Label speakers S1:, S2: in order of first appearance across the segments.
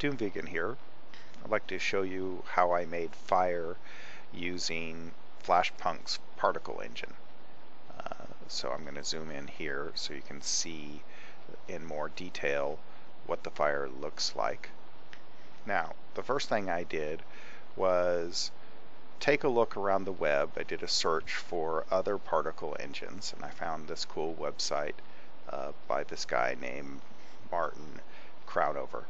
S1: Doom Vegan here. I'd like to show you how I made fire using FlashPunk's particle engine. So I'm going to zoom in here so you can see in more detail what the fire looks like. Now, the first thing I did was take a look around the web. I did a search for other particle engines, and I found this cool website by this guy named Martin Crowdover.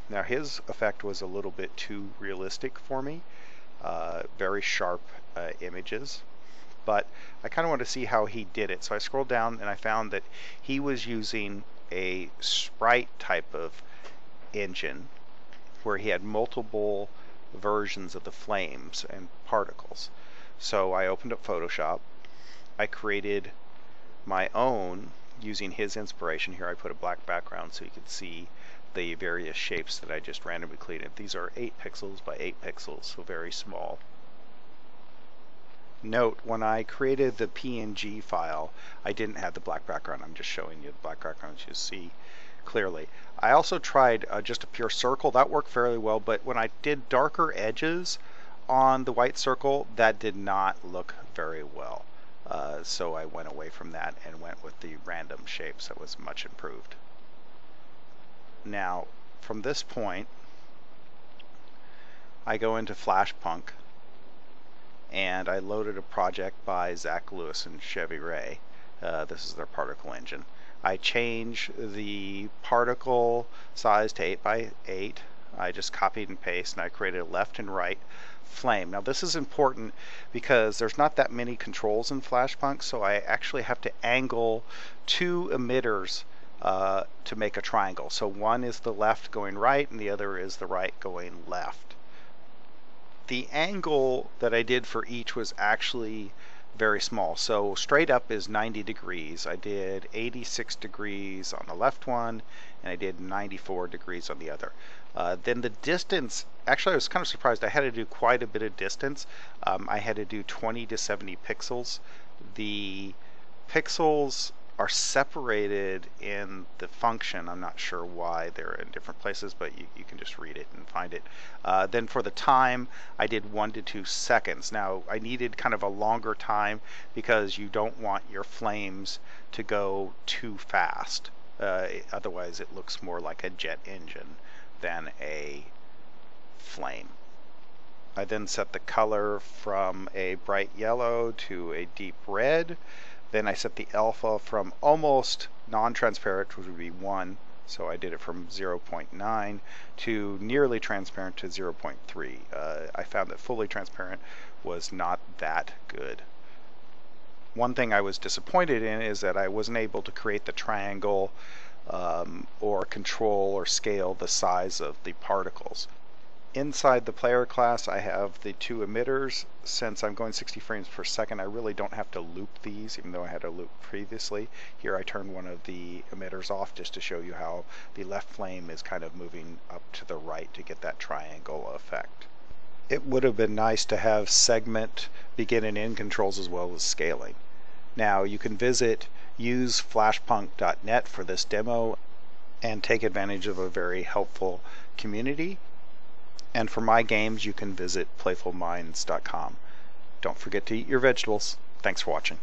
S1: Now his effect was a little bit too realistic for me, very sharp images, but I kind of want to see how he did it. So I scrolled down and I found that he was using a sprite type of engine where he had multiple versions of the flames and particles. So I opened up Photoshop. I created my own using his inspiration. Here I put a black background so you could see the various shapes that I just randomly created. These are 8 pixels by 8 pixels, so very small. Note, when I created the PNG file, I didn't have the black background. I'm just showing you the black background so you see clearly. I also tried just a pure circle. That worked fairly well, but when I did darker edges on the white circle, that did not look very well. So I went away from that and went with the random shapes. That was much improved. Now, from this point, I go into FlashPunk, and I loaded a project by Zach Lewis and Chevy Ray. This is their particle engine. I change the particle size to 8 by 8. I just copied and pasted, and I created a left and right flame. Now this is important because there's not that many controls in FlashPunk, so I actually have to angle 2 emitters to make a triangle. So one is the left going right and the other is the right going left. The angle that I did for each was actually very small. So straight up is 90 degrees. I did 86 degrees on the left one and I did 94 degrees on the other. Then the distance, actually I was kind of surprised. I had to do quite a bit of distance. I had to do 20 to 70 pixels. The pixels are separated in the function. I'm not sure why they're in different places, but you can just read it and find it. Then for the time, I did 1 to 2 seconds. Now I needed kind of a longer time because you don't want your flames to go too fast. Otherwise it looks more like a jet engine than a flame. I then set the color from a bright yellow to a deep red. Then I set the alpha from almost non-transparent, which would be 1, so I did it from 0.9 to nearly transparent to 0.3. I found that fully transparent was not that good. One thing I was disappointed in is that I wasn't able to create the triangle or control or scale the size of the particles. Inside the player class, I have the 2 emitters. Since I'm going 60 frames per second, I really don't have to loop these, even though I had to loop previously. Here I turn one of the emitters off just to show you how the left flame is kind of moving up to the right to get that triangle effect. It would have been nice to have segment, begin and end controls as well as scaling. Now you can visit useflashpunk.net for this demo and take advantage of a very helpful community. And for my games, you can visit playfulminds.com. Don't forget to eat your vegetables. Thanks for watching.